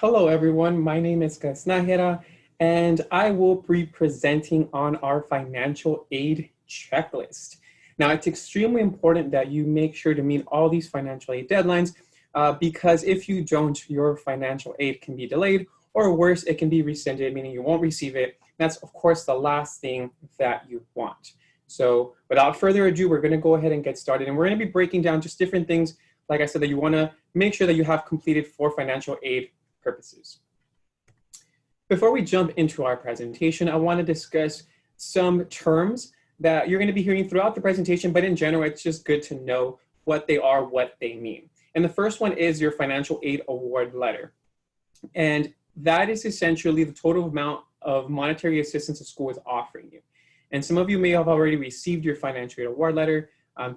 Hello everyone, my name is Kasnahira and I will be presenting on our financial aid checklist. Now it's extremely important that you make sure to meet all these financial aid deadlines because if you don't, your financial aid can be delayed or worse, it can be rescinded, meaning you won't receive it. That's of course the last thing that you want. So without further ado, we're gonna go ahead and get started and we're gonna be breaking down just different things, like I said, that you wanna make sure that you have completed for financial aid purposes. Before we jump into our presentation, I want to discuss some terms that you're going to be hearing throughout the presentation, but in general, it's just good to know what they are, what they mean. And the first one is your financial aid award letter. And that is essentially the total amount of monetary assistance the school is offering you. And some of you may have already received your financial aid award letter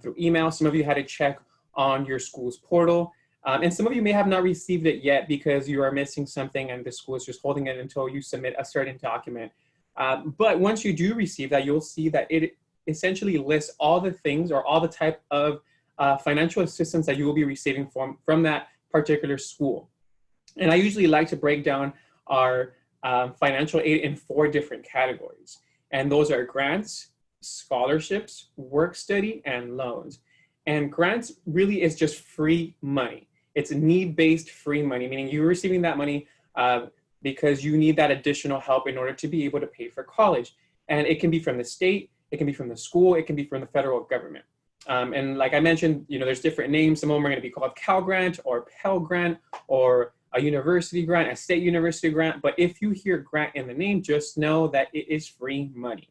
through email. Some of you had to check on your school's portal. And some of you may have not received it yet because you are missing something and the school is just holding it until you submit a certain document. But once you do receive that, you'll see that it essentially lists all the things or all the type of financial assistance that you will be receiving from that particular school. And I usually like to break down our financial aid in 4 different categories. And those are grants, scholarships, work study, and loans. And grants really is just free money. It's need-based free money, meaning you're receiving that money because you need that additional help in order to be able to pay for college. And it can be from the state, it can be from the school, it can be from the federal government. And like I mentioned, there's different names. Some of them are going to be called Cal Grant or Pell Grant or a university grant, a state university grant. But if you hear grant in the name, just know that it is free money.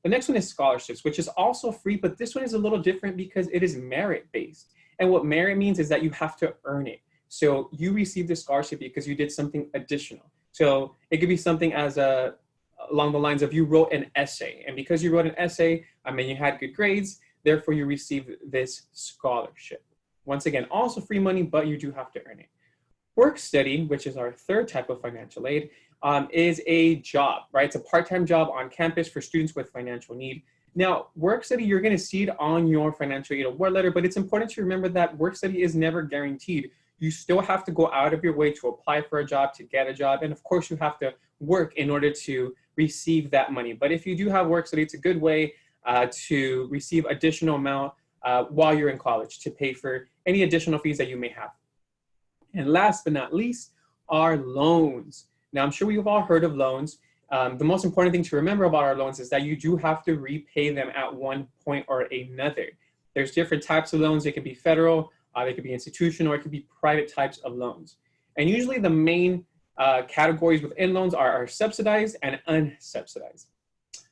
The next one is scholarships, which is also free, but this one is a little different because it is merit-based. And what merit means is that you have to earn it. So you received a scholarship because you did something additional. So it could be something as along the lines of you wrote an essay. And because you wrote an essay, you had good grades, therefore you received this scholarship. Once again, also free money, but you do have to earn it. Work study, which is our third type of financial aid, is a job, right? It's a part-time job on campus for students with financial need. Now, work study, you're going to see it on your financial aid award letter, but it's important to remember that work study is never guaranteed. You still have to go out of your way to apply for a job, to get a job, and of course you have to work in order to receive that money. But if you do have work study, it's a good way to receive additional amount while you're in college to pay for any additional fees that you may have. And last but not least are loans. Now, I'm sure we've all heard of loans. The most important thing to remember about our loans is that you do have to repay them at one point or another. There's different types of loans. They could be federal, they could be institutional, or it could be private types of loans. And usually the main categories within loans are subsidized and unsubsidized.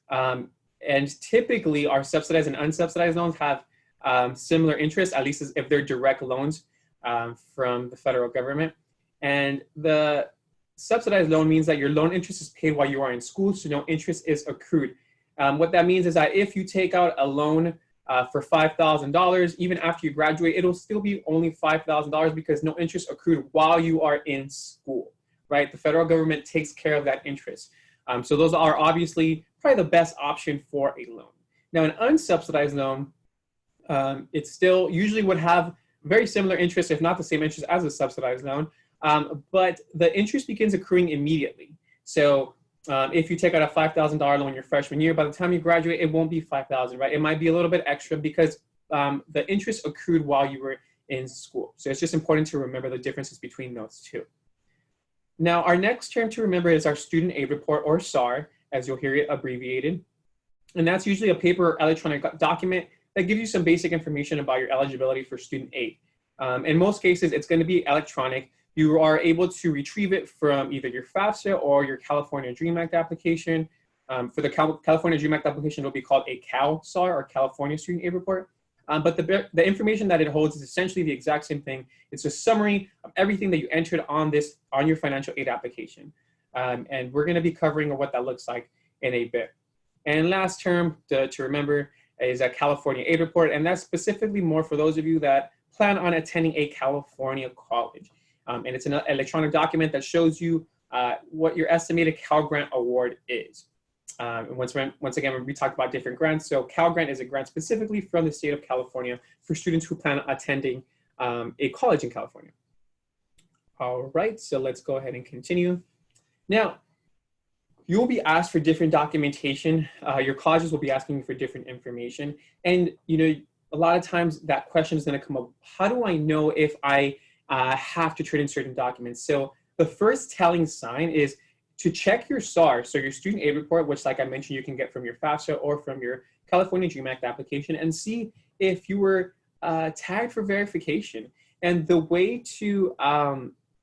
And typically our subsidized and unsubsidized loans have similar interest, at least if they're direct loans from the federal government. And the subsidized loan means that your loan interest is paid while you are in school, so no interest is accrued. What that means is that if you take out a loan for $5,000, even after you graduate, it'll still be only $5,000 because no interest accrued while you are in school, right? The federal government takes care of that interest. So those are obviously probably the best option for a loan. Now, an unsubsidized loan, it still usually would have very similar interest, if not the same interest as a subsidized loan. But the interest begins accruing immediately. So if you take out a $5,000 loan your freshman year, by the time you graduate, it won't be $5,000, right? It might be a little bit extra because the interest accrued while you were in school. So it's just important to remember the differences between those two. Now, our next term to remember is our student aid report, or SAR, as you'll hear it abbreviated. And that's usually a paper or electronic document that gives you some basic information about your eligibility for student aid. In most cases, it's going to be electronic. You are able to retrieve it from either your FAFSA or your California DREAM Act application. For the California DREAM Act application, it'll be called a CalSAR, or California Student Aid Report. But the information that it holds is essentially the exact same thing. It's a summary of everything that you entered on your financial aid application. And we're going to be covering what that looks like in a bit. And last term to remember is a California Aid Report, and that's specifically more for those of you that plan on attending a California college. And it's an electronic document that shows you what your estimated Cal Grant award is. Once again, we talked about different grants. So Cal Grant is a grant specifically from the state of California for students who plan on attending a college in California. All right, so let's go ahead and continue. Now, you will be asked for different documentation. Your colleges will be asking you for different information. And, you know, a lot of times that question is going to come up. How do I know if I have to turn in certain documents? So the first telling sign is to check your SAR, so your student aid report, which, like I mentioned, you can get from your FAFSA or from your California DREAM Act application, and see if you were tagged for verification. And the way to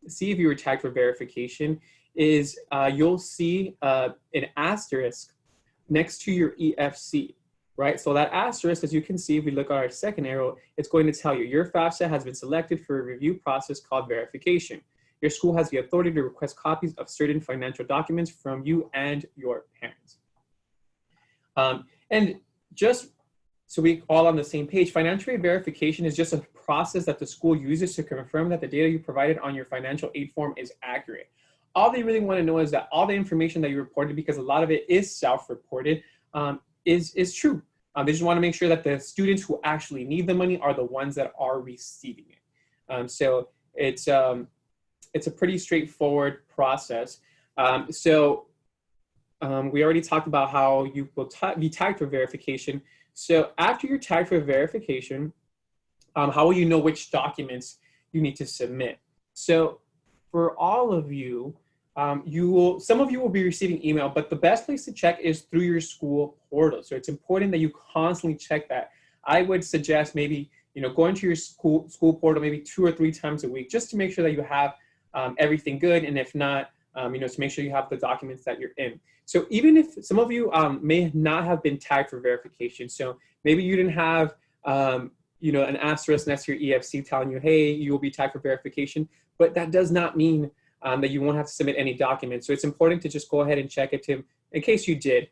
see if you were tagged for verification is you'll see an asterisk next to your EFC, right? So that asterisk, as you can see, if we look at our second arrow, it's going to tell you your FAFSA has been selected for a review process called verification. Your school has the authority to request copies of certain financial documents from you and your parents. And just so we all on the same page, financial aid verification is just a process that the school uses to confirm that the data you provided on your financial aid form is accurate. All they really want to know is that all the information that you reported, because a lot of it is self-reported, is true. They just want to make sure that the students who actually need the money are the ones that are receiving it. So it's a pretty straightforward process. We already talked about how you will be tagged for verification. So after you're tagged for verification, how will you know which documents you need to submit? So for all of you, some of you will be receiving email, but the best place to check is through your school portal. So it's important that you constantly check that. I would suggest maybe, going to your school portal maybe 2 or 3 times a week, just to make sure that you have everything good. And if not, to make sure you have the documents that you're in. So even if some of you may not have been tagged for verification, so maybe you didn't have, an asterisk next to your EFC telling you, hey, you will be tagged for verification, but that does not mean that you won't have to submit any documents. So it's important to just go ahead and check it in case you did.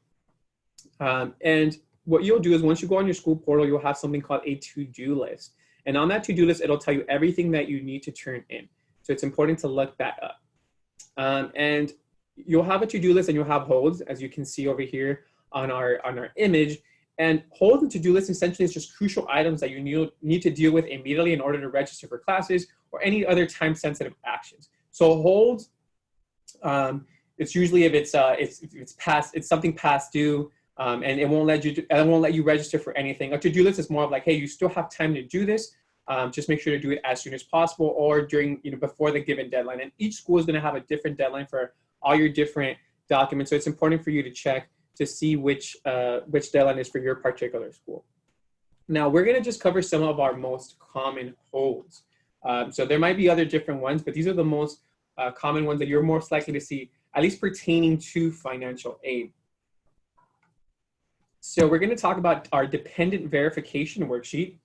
And what you'll do is once you go on your school portal, you'll have something called a to-do list. And on that to-do list, it'll tell you everything that you need to turn in. So it's important to look that up. And you'll have a to-do list and you'll have holds, as you can see over here on our image. And holds and to-do list essentially is just crucial items that you need to deal with immediately in order to register for classes or any other time-sensitive actions. So holds, it's usually if it's something past due, and it won't let you register for anything. A to-do list is more of like, hey, you still have time to do this. Just make sure to do it as soon as possible or during, before the given deadline. And each school is going to have a different deadline for all your different documents. So it's important for you to check to see which deadline is for your particular school. Now we're going to just cover some of our most common holds. So there might be other different ones, but these are the most common ones that you're most likely to see, at least pertaining to financial aid. So we're going to talk about our dependent verification worksheet,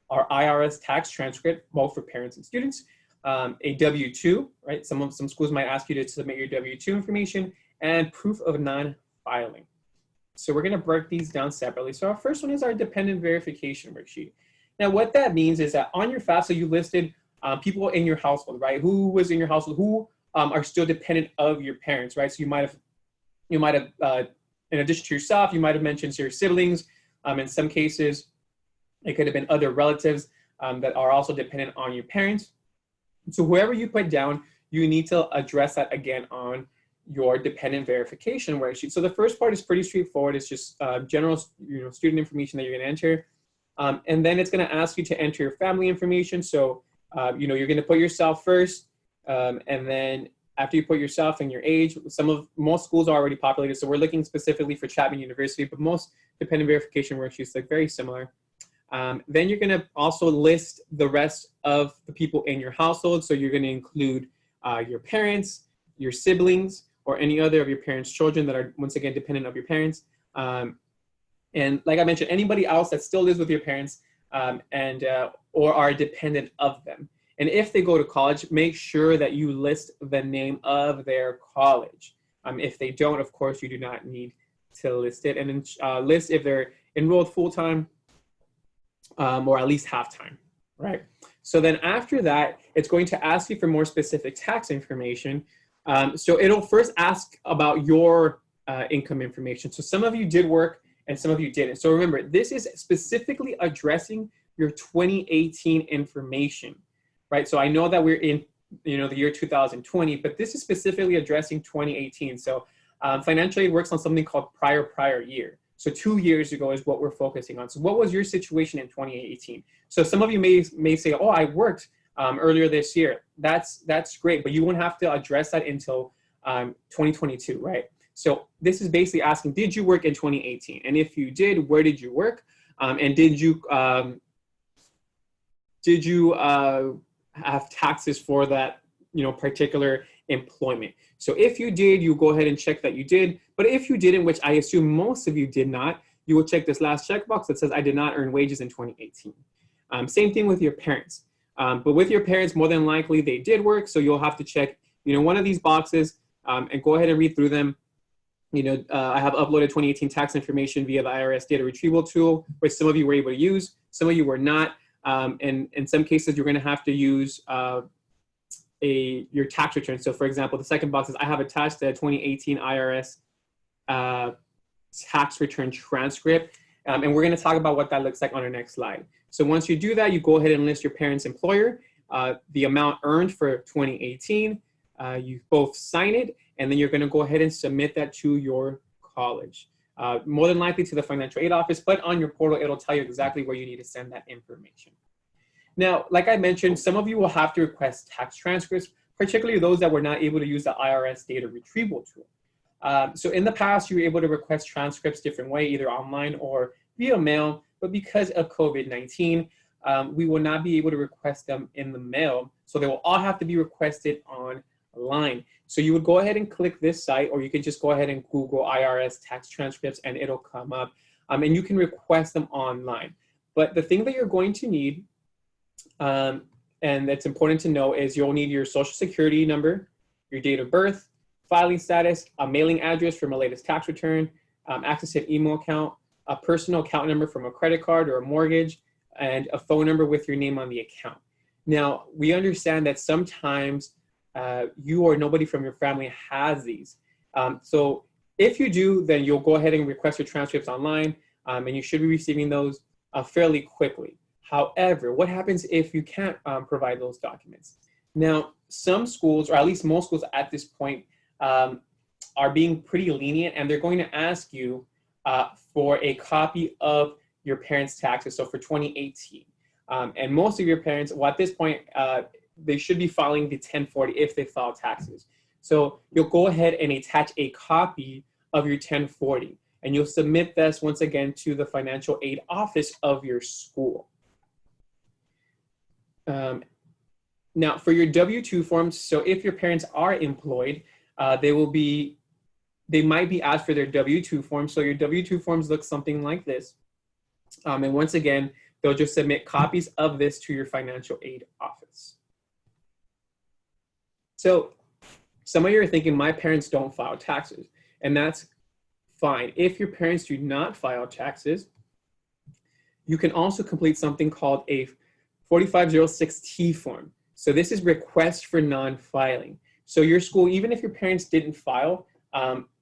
our IRS tax transcript, both for parents and students, a W-2, right? Some schools might ask you to submit your W-2 information, and proof of non-filing. So we're going to break these down separately. So our first one is our dependent verification worksheet. Now what that means is that on your FAFSA, you listed people in your household, right? Who was in your household, who are still dependent of your parents, right? So you might have, in addition to yourself, you might have mentioned your siblings. In some cases, it could have been other relatives that are also dependent on your parents. So whoever you put down, you need to address that again on your dependent verification worksheet. So the first part is pretty straightforward. It's just general student information that you're going to enter. And then it's going to ask you to enter your family information. So you're going to put yourself first. And then after you put yourself and your age, most schools are already populated. So we're looking specifically for Chapman University, but most dependent verification worksheets look very similar. Then you're going to also list the rest of the people in your household. So you're going to include your parents, your siblings, or any other of your parents' children that are, once again, dependent of your parents. And like I mentioned, anybody else that still lives with your parents or are dependent of them. And if they go to college, make sure that you list the name of their college. If they don't, of course, you do not need to list it. And then list if they're enrolled full-time or at least half-time, right? So then after that, it's going to ask you for more specific tax information. So it'll first ask about your income information. So some of you did work and some of you didn't. So remember, this is specifically addressing your 2018 information, right? So I know that we're in the year 2020, but this is specifically addressing 2018. So financial aid works on something called prior year. So 2 years ago is what we're focusing on. So what was your situation in 2018? So some of you may say, oh, I worked earlier this year. That's great, but you won't have to address that until 2022, right? So this is basically asking, did you work in 2018? And if you did, where did you work? And did you have taxes for that particular employment? So if you did, you go ahead and check that you did. But if you didn't, which I assume most of you did not, you will check this last checkbox that says I did not earn wages in 2018. Same thing with your parents. But with your parents, more than likely they did work, so you'll have to check one of these boxes and go ahead and read through them. I have uploaded 2018 tax information via the IRS data retrieval tool, which some of you were able to use, some of you were not. And in some cases, you're going to have to use your tax return. So for example, the second box is I have attached the 2018 IRS tax return transcript. And we're going to talk about what that looks like on our next slide. So once you do that, you go ahead and list your parent's employer, the amount earned for 2018, you both sign it, and then you're going to go ahead and submit that to your college. More than likely to the financial aid office, but on your portal, it'll tell you exactly where you need to send that information. Now, like I mentioned, some of you will have to request tax transcripts, particularly those that were not able to use the IRS data retrieval tool. So in the past, you were able to request transcripts different way, either online or via mail, but because of COVID-19, we will not be able to request them in the mail. So they will all have to be requested online. So you would go ahead and click this site, or you can just go ahead and Google IRS tax transcripts and it'll come up. And you can request them online. But the thing that you're going to need, and that's important to know, is you'll need your social security number, your date of birth, filing status, a mailing address from a latest tax return, access to an email account, a personal account number from a credit card or a mortgage, and a phone number with your name on the account. Now, we understand that sometimes you or nobody from your family has these. So if you do, then you'll go ahead and request your transcripts online, and you should be receiving those fairly quickly. However, what happens if you can't provide those documents? Now, some schools, or at least most schools at this point, are being pretty lenient, and they're going to ask you for a copy of your parents' taxes, so for 2018. And most of your parents, well, at this point, they should be filing the 1040 if they file taxes. So you'll go ahead and attach a copy of your 1040, and you'll submit this once again to the financial aid office of your school. Now, for your W-2 forms, so if your parents are employed, they might be asked for their W-2 forms. So your W-2 forms look something like this. And once again, they'll just submit copies of this to your financial aid office. So some of you are thinking, my parents don't file taxes, and that's fine. If your parents do not file taxes, you can also complete something called a 4506T form. So this is request for non-filing. So your school, even if your parents didn't file,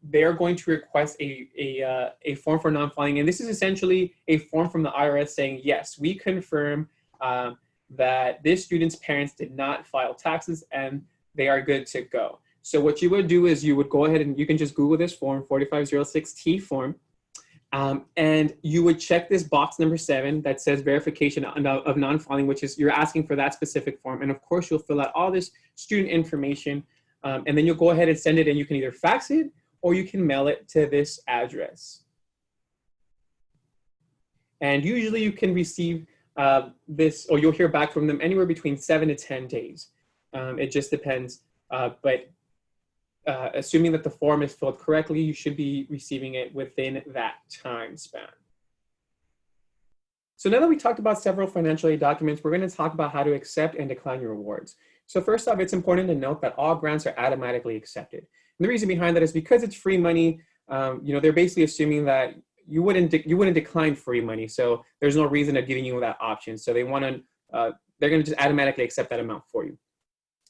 they're going to request a form for non-filing. And this is essentially a form from the IRS saying, yes, we confirm that this student's parents did not file taxes and they are good to go. So what you would do is you would go ahead and you can just Google this form, 4506T form, and you would check this box number 7 that says verification of non-filing, which is you're asking for that specific form. And of course, you'll fill out all this student information, and then you'll go ahead and send it, and you can either fax it or you can mail it to this address. And usually you can receive this, or you'll hear back from them anywhere between 7 to 10 days. It just depends, but assuming that the form is filled correctly, you should be receiving it within that time span. So now that we talked about several financial aid documents, we're going to talk about how to accept and decline your awards. So first off, it's important to note that all grants are automatically accepted. And the reason behind that is because it's free money, they're basically assuming that you wouldn't decline free money. So there's no reason of giving you that option. So they're going to just automatically accept that amount for you.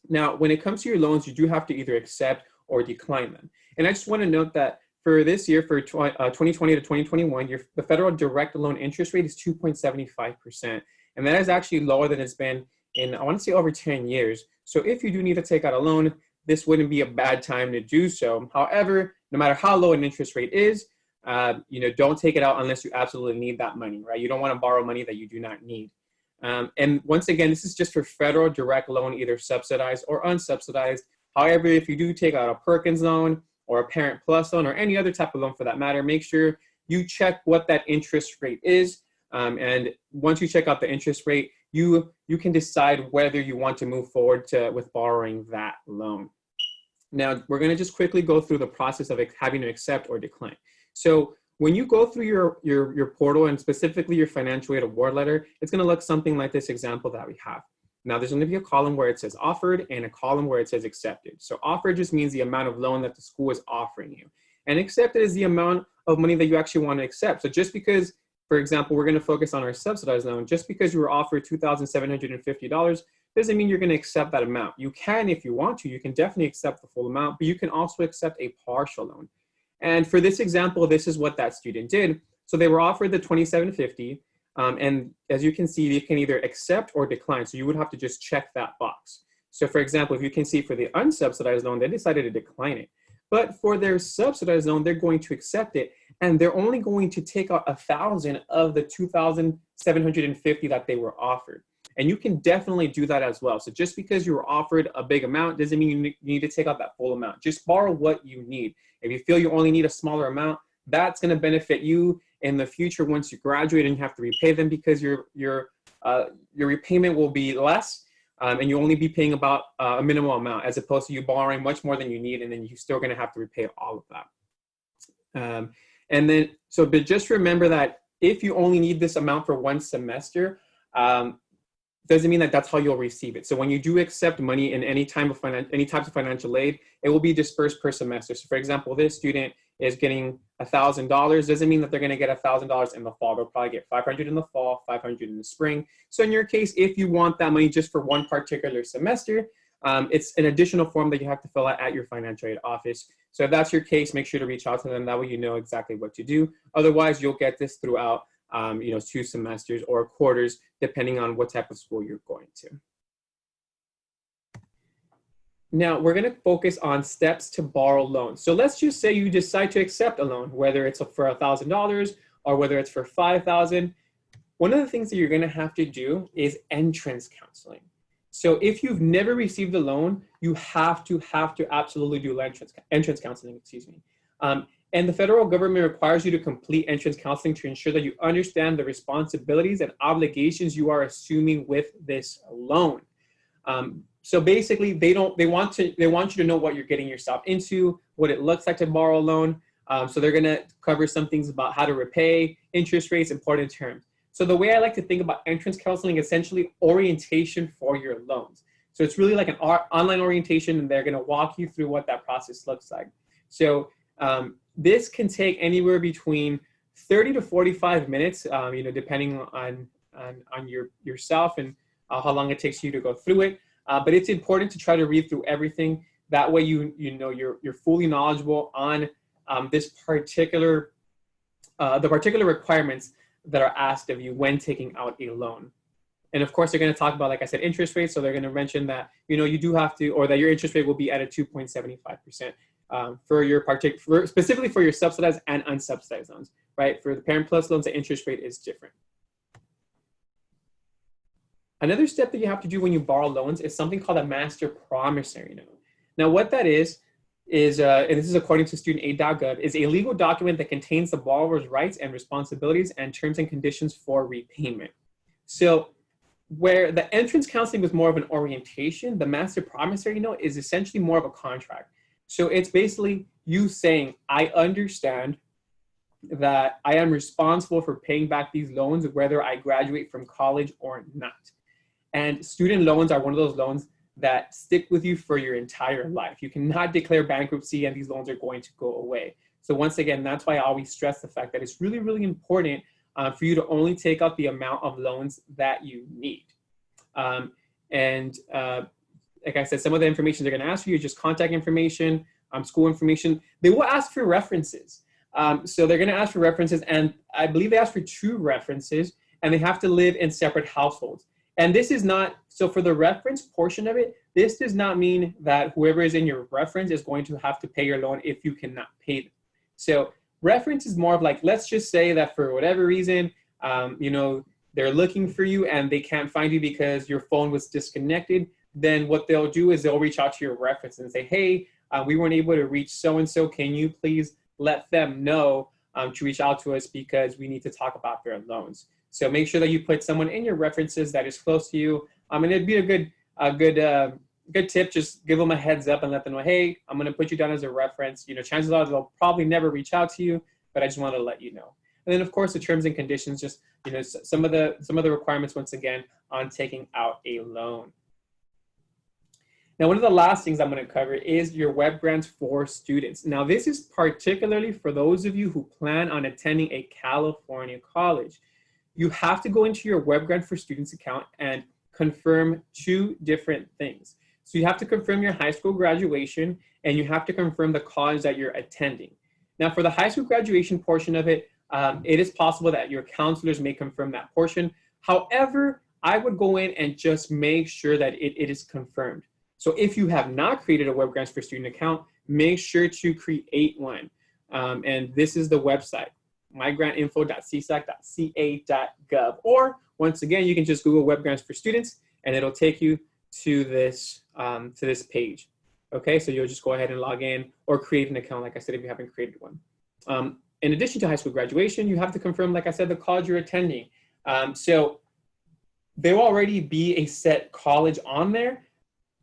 Now, when it comes to your loans, you do have to either accept or decline them. And I just want to note that for this year, for 2020 to 2021, the federal direct loan interest rate is 2.75%. And that is actually lower than it's been in, I want to say, over 10 years. So if you do need to take out a loan, this wouldn't be a bad time to do so. However, no matter how low an interest rate is, don't take it out unless you absolutely need that money, right? You don't want to borrow money that you do not need. And once again, this is just for federal direct loan, either subsidized or unsubsidized. However, if you do take out a Perkins loan or a Parent Plus loan or any other type of loan for that matter, make sure you check what that interest rate is. And once you check out the interest rate, you can decide whether you want to move forward with borrowing that loan. Now, we're going to just quickly go through the process of having to accept or decline. So when you go through your portal, and specifically your financial aid award letter, it's going to look something like this example that we have. Now, there's going to be a column where it says offered and a column where it says accepted. So offered just means the amount of loan that the school is offering you. And accepted is the amount of money that you actually want to accept. So just because, for example, we're going to focus on our subsidized loan, just because you were offered $2,750 doesn't mean you're going to accept that amount. You can if you want to. You can definitely accept the full amount, but you can also accept a partial loan. And for this example, this is what that student did. So they were offered the $2,750, and as you can see, you can either accept or decline. So you would have to just check that box. So for example, if you can see for the unsubsidized loan, they decided to decline it. But for their subsidized loan, they're going to accept it, and they're only going to take out $1,000 of the $2,750 that they were offered. And you can definitely do that as well. So just because you were offered a big amount doesn't mean you need to take out that full amount. Just borrow what you need. If you feel you only need a smaller amount, that's going to benefit you in the future once you graduate and you have to repay them, because your repayment will be less, and you'll only be paying about a minimal amount, as opposed to you borrowing much more than you need, and then you're still going to have to repay all of that. But just remember that if you only need this amount for one semester, doesn't mean that that's how you'll receive it. So when you do accept money in any types of financial aid, it will be dispersed per semester. So for example, this student is getting $1,000. Doesn't mean that they're going to get $1,000 in the fall. They'll probably get $500 in the fall, $500 in the spring. So in your case, if you want that money just for one particular semester, it's an additional form that you have to fill out at your financial aid office. So if that's your case, make sure to reach out to them. That way you know exactly what to do. Otherwise, you'll get this throughout 2 semesters or quarters, depending on what type of school you're going to. Now, we're going to focus on steps to borrow loans. So let's just say you decide to accept a loan, whether it's for $1,000 or whether it's for $5,000. One of the things that you're going to have to do is entrance counseling. So if you've never received a loan, you have to absolutely do entrance counseling, excuse me. And the federal government requires you to complete entrance counseling to ensure that you understand the responsibilities and obligations you are assuming with this loan. So basically, they want you to know what you're getting yourself into, what it looks like to borrow a loan. So they're going to cover some things about how to repay, interest rates, important terms. So the way I like to think about entrance counseling, essentially orientation for your loans. So it's really like an online orientation, and they're going to walk you through what that process looks like. So this can take anywhere between 30 to 45 minutes, depending on yourself and how long it takes you to go through it. But it's important to try to read through everything. That way, you're fully knowledgeable on the particular requirements that are asked of you when taking out a loan. And of course, they're going to talk about, like I said, interest rates. So they're going to mention that you do have to, or that your interest rate will be at a 2.75%. Specifically for your subsidized and unsubsidized loans, right? For the Parent Plus loans, the interest rate is different. Another step that you have to do when you borrow loans is something called a master promissory note. Now, what that is and this is according to studentaid.gov, is a legal document that contains the borrower's rights and responsibilities and terms and conditions for repayment. So where the entrance counseling was more of an orientation, the master promissory note is essentially more of a contract. So it's basically you saying, I understand that I am responsible for paying back these loans, whether I graduate from college or not. And student loans are one of those loans that stick with you for your entire life. You cannot declare bankruptcy and these loans are going to go away. So once again, that's why I always stress the fact that it's really, really important for you to only take out the amount of loans that you need. Like I said, some of the information they're going to ask for you is just contact information, school information. They will ask for references. So they're going to ask for references, and I believe they ask for 2 references, and they have to live in separate households. And this is not, so for the reference portion of it, this does not mean that whoever is in your reference is going to have to pay your loan if you cannot pay them. So reference is more of like, let's just say that for whatever reason, you know, they're looking for you and they can't find you because your phone was disconnected. Then what they'll do is they'll reach out to your reference and say, hey, we weren't able to reach so-and-so. Can you please let them know to reach out to us because we need to talk about their loans. So make sure that you put someone in your references that is close to you. And it'd be a good tip. Just give them a heads up and let them know, hey, I'm going to put you down as a reference. You know, chances are they'll probably never reach out to you, but I just want to let you know. And then of course the terms and conditions, just, you know, some of the requirements once again on taking out a loan. Now, one of the last things I'm going to cover is your web grants for students. Now, this is particularly for those of you who plan on attending a California college. You have to go into your web grant for students account and confirm two different things. So you have to confirm your high school graduation and you have to confirm the college that you're attending. Now, for the high school graduation portion of it, it is possible that your counselors may confirm that portion. However, I would go in and just make sure that it is confirmed. So if you have not created a web grants for student account, make sure to create one. And this is the website, mygrantinfo.csac.ca.gov. Or once again, you can just Google web grants for students and it'll take you to this page. Okay, so you'll just go ahead and log in or create an account, like I said, if you haven't created one. In addition to high school graduation, you have to confirm, like I said, the college you're attending. So there will already be a set college on there,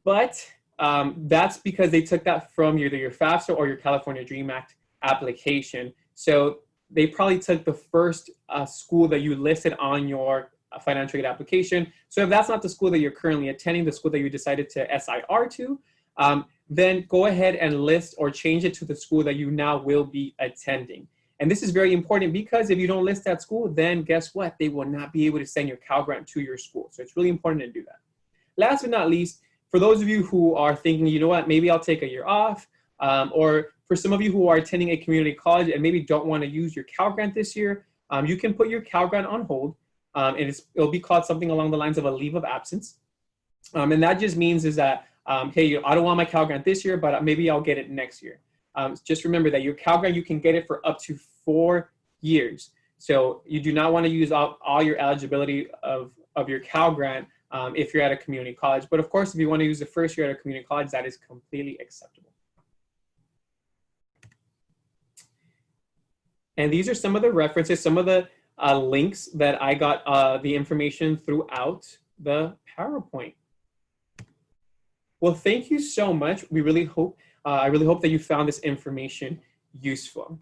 but that's because they took that from either your FAFSA or your California DREAM Act application. So they probably took the first school that you listed on your financial aid application. So if that's not the school that you're currently attending, the school that you decided to SIR to, then go ahead and list or change it to the school that you now will be attending. And this is very important because if you don't list that school, then guess what? They will not be able to send your Cal Grant to your school. So it's really important to do that. Last but not least, for those of you who are thinking, you know what, maybe I'll take a year off, or for some of you who are attending a community college and maybe don't want to use your Cal Grant this year, you can put your Cal Grant on hold, and it'll be called something along the lines of a leave of absence. And that just means is that, hey, I don't want my Cal Grant this year, but maybe I'll get it next year. Just remember that your Cal Grant, you can get it for up to 4 years. So you do not want to use all your eligibility of your Cal Grant if you're at a community college. But of course, if you want to use the first year at a community college, that is completely acceptable. And these are some of the references, some of the links that I got the information throughout the PowerPoint. Well, thank you so much. We really hope, I really hope that you found this information useful.